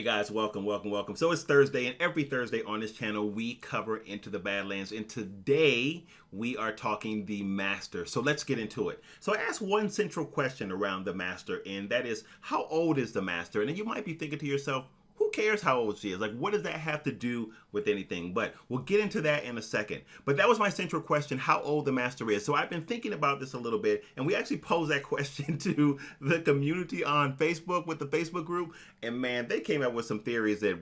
Hey guys, welcome. So it's Thursday, and every Thursday on this channel we cover Into the Badlands, and today we are talking the Master. So let's get into it. So I asked one central question around the Master, and that is, how old is the Master? And then you might be thinking to yourself, who cares how old she is? Like, what does that have to do with anything? But we'll get into that in a second. But that was my central question, how old the Master is. So I've been thinking about this a little bit, and we actually posed that question to the community on Facebook with the Facebook group. And man, they came up with some theories that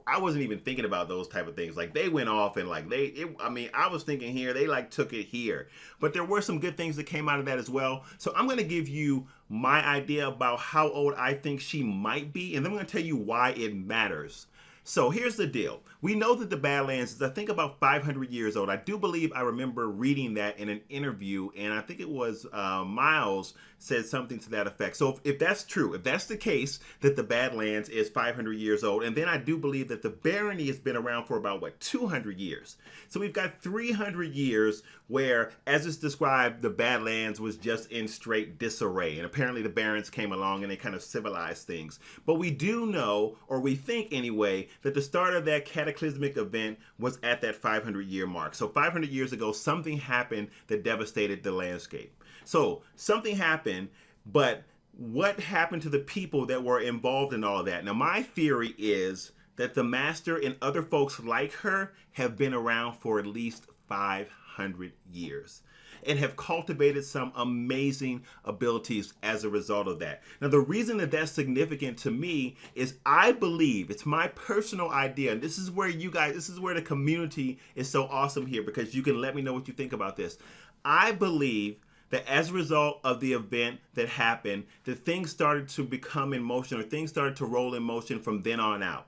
I wasn't even thinking about those type of things. Like, they went off and like I was thinking here, they like took it here. But there were some good things that came out of that as well. So I'm going to give you my idea about how old I think she might be, and then I'm going to tell you why it matters. So here's the deal. We know that the Badlands is, I think, about 500 years old. I do believe I remember reading that in an interview, and I think it was Miles said something to that effect. So if that's true, if that's the case, that the Badlands is 500 years old, and then I do believe that the barony has been around for about, 200 years. So we've got 300 years where, as it's described, the Badlands was just in straight disarray. And apparently the barons came along and they kind of civilized things. But we do know, or we think anyway, that the start of that cataclysmic event was at that 500-year mark. So 500 years ago, something happened that devastated the landscape. So something happened, but what happened to the people that were involved in all of that? Now, my theory is that the Master and other folks like her have been around for at least 500 years and have cultivated some amazing abilities as a result of that. Now, the reason that that's significant to me is I believe, it's my personal idea, and this is where this is where the community is so awesome here, because you can let me know what you think about this. I believe that as a result of the event that happened, that things started to become in motion, or things started to roll in motion from then on out.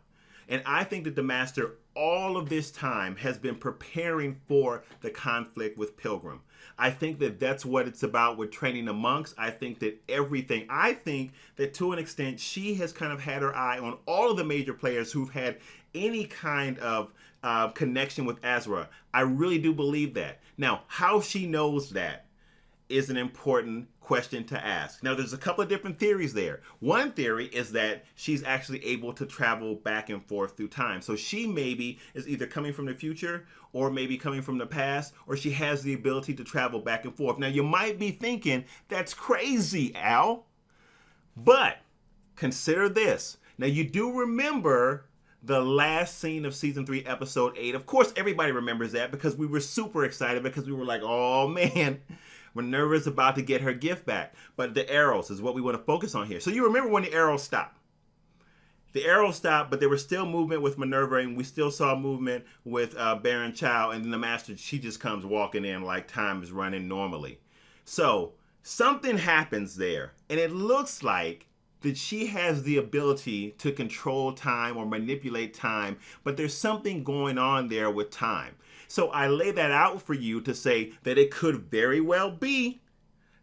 And I think that the Master, all of this time, has been preparing for the conflict with Pilgrim. I think that that's what it's about with training the monks. I think that to an extent, she has kind of had her eye on all of the major players who've had any kind of connection with Azra. I really do believe that. Now, how she knows that is an important question to ask. Now, there's a couple of different theories there. One theory is that she's actually able to travel back and forth through time. So she maybe is either coming from the future or maybe coming from the past, or she has the ability to travel back and forth. Now, you might be thinking, that's crazy, Al. But consider this. Now, you do remember the last scene of season 3, episode 8. Of course, everybody remembers that because we were super excited, because we were like, oh man, Minerva's about to get her gift back. But the arrows is what we want to focus on here. So you remember when the arrows stopped. The arrows stopped, but there was still movement with Minerva, and we still saw movement with Baron Chow, and then the Master, she just comes walking in like time is running normally. So something happens there, and it looks like that she has the ability to control time or manipulate time, but there's something going on there with time. So I lay that out for you to say that it could very well be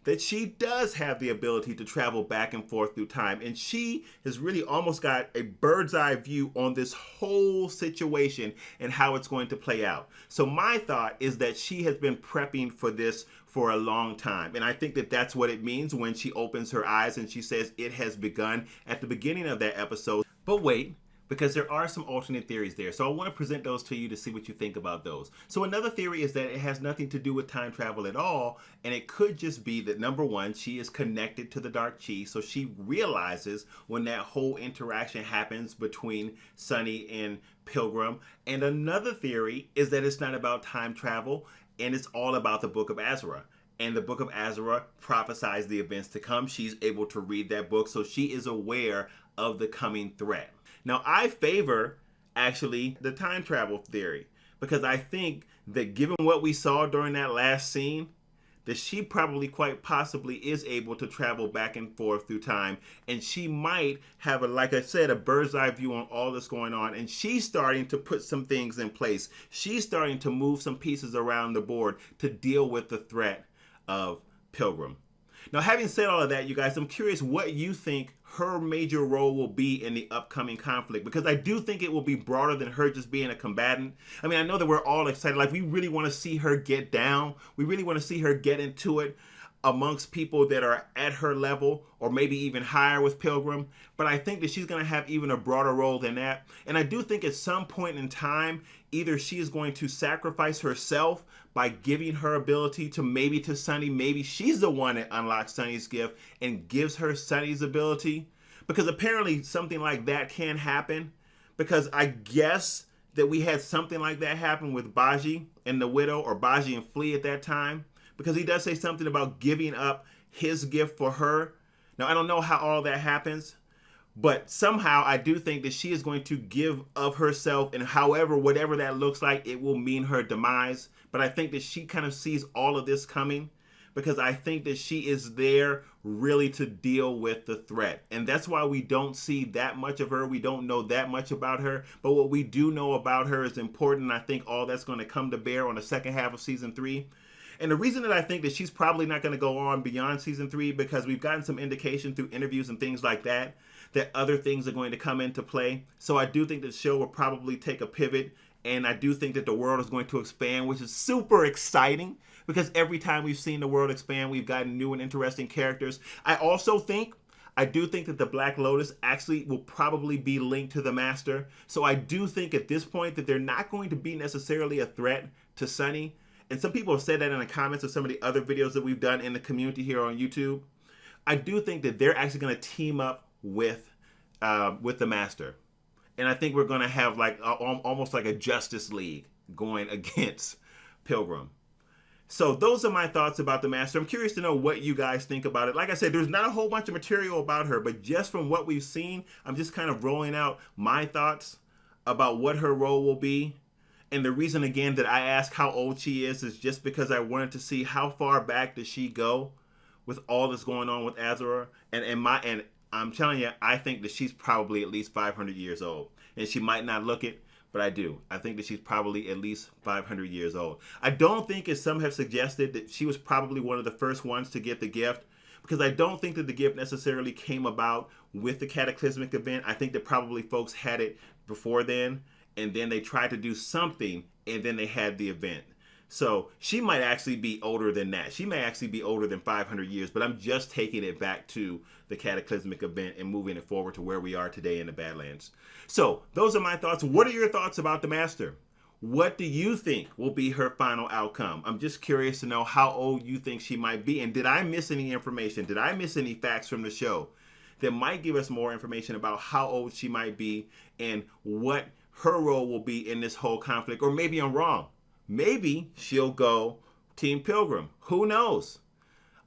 that she does have the ability to travel back and forth through time. And she has really almost got a bird's eye view on this whole situation and how it's going to play out. So my thought is that she has been prepping for this for a long time. And I think that that's what it means when she opens her eyes and she says it has begun at the beginning of that episode. But wait, because there are some alternate theories there. So I want to present those to you to see what you think about those. So another theory is that it has nothing to do with time travel at all, and it could just be that, number one, she is connected to the Dark Chi, so she realizes when that whole interaction happens between Sunny and Pilgrim. And another theory is that it's not about time travel, and it's all about the Book of Azra. And the Book of Azra prophesies the events to come. She's able to read that book, so she is aware of the coming threat. Now, I favor, actually, the time travel theory, because I think that given what we saw during that last scene, that she probably quite possibly is able to travel back and forth through time, and she might have, like I said, a bird's eye view on all that's going on, and she's starting to put some things in place. She's starting to move some pieces around the board to deal with the threat of Pilgrim. Now, having said all of that, you guys, I'm curious what you think her major role will be in the upcoming conflict, because I do think it will be broader than her just being a combatant. I mean, I know that we're all excited. Like, we really want to see her get down. We really want to see her get into it. amongst people that are at her level or maybe even higher with Pilgrim, but I think that she's going to have even a broader role than that. And I do think at some point in time, either she is going to sacrifice herself by giving her ability to Sunny. Maybe she's the one that unlocks Sunny's gift and gives her Sunny's ability, because apparently something like that can happen, because I guess that we had something like that happen with Baji and the Widow, or Baji and Flea at that time, because he does say something about giving up his gift for her. Now, I don't know how all that happens, but somehow I do think that she is going to give of herself, and whatever that looks like, it will mean her demise. But I think that she kind of sees all of this coming, because I think that she is there really to deal with the threat. And that's why we don't see that much of her. We don't know that much about her. But what we do know about her is important. And I think all that's going to come to bear on the second half of season 3. And the reason that I think that she's probably not going to go on beyond season 3, because we've gotten some indication through interviews and things like that, that other things are going to come into play. So I do think the show will probably take a pivot. And I do think that the world is going to expand, which is super exciting, because every time we've seen the world expand, we've gotten new and interesting characters. I do think that the Black Lotus actually will probably be linked to the Master. So I do think at this point that they're not going to be necessarily a threat to Sunny. And some people have said that in the comments of some of the other videos that we've done in the community here on YouTube. I do think that they're actually going to team up with the Master. And I think we're going to have almost like a Justice League going against Pilgrim. So those are my thoughts about the Master. I'm curious to know what you guys think about it. Like I said, there's not a whole bunch of material about her, but just from what we've seen, I'm just kind of rolling out my thoughts about what her role will be. And the reason, again, that I ask how old she is just because I wanted to see how far back does she go with all that's going on with Azor. And I'm telling you, I think that she's probably at least 500 years old. And she might not look it, but I do. I think that she's probably at least 500 years old. I don't think, as some have suggested, that she was probably one of the first ones to get the gift, because I don't think that the gift necessarily came about with the cataclysmic event. I think that probably folks had it before then, and then they tried to do something, and then they had the event. So she might actually be older than that. She may actually be older than 500 years, but I'm just taking it back to the cataclysmic event and moving it forward to where we are today in the Badlands. So those are my thoughts. What are your thoughts about the Master? What do you think will be her final outcome? I'm just curious to know how old you think she might be. And did I miss any information? Did I miss any facts from the show that might give us more information about how old she might be and what her role will be in this whole conflict? Or maybe I'm wrong. Maybe she'll go Team Pilgrim. Who knows?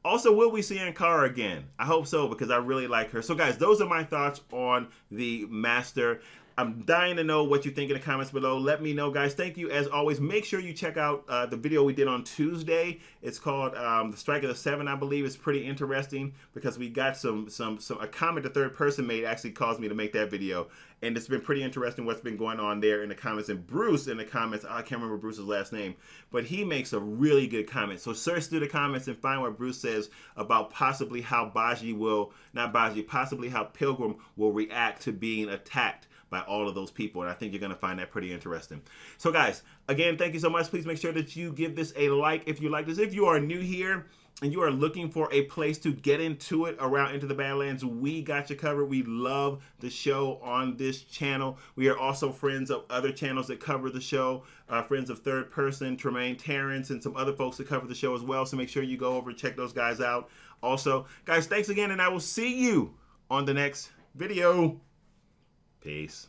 Also, will we see Ankara again? I hope so, because I really like her. So guys, those are my thoughts on the Master. I'm dying to know what you think in the comments below. Let me know, guys. Thank you, as always. Make sure you check out the video we did on Tuesday. It's called The Strike of the Seven, I believe. It's pretty interesting because we got a comment the third person made actually caused me to make that video. And it's been pretty interesting what's been going on there in the comments. And Bruce in the comments, I can't remember Bruce's last name, but he makes a really good comment. So search through the comments and find what Bruce says about possibly how possibly how Pilgrim will react to being attacked by all of those people. And I think you're going to find that pretty interesting. So guys, again, thank you so much. Please make sure that you give this a like if you like this. If you are new here and you are looking for a place to get into it around Into the Badlands, we got you covered. We love the show on this channel. We are also friends of other channels that cover the show, friends of Third Person, Tremaine Terrence, and some other folks that cover the show as well. So make sure you go over and check those guys out. Also, guys, thanks again, and I will see you on the next video. Peace.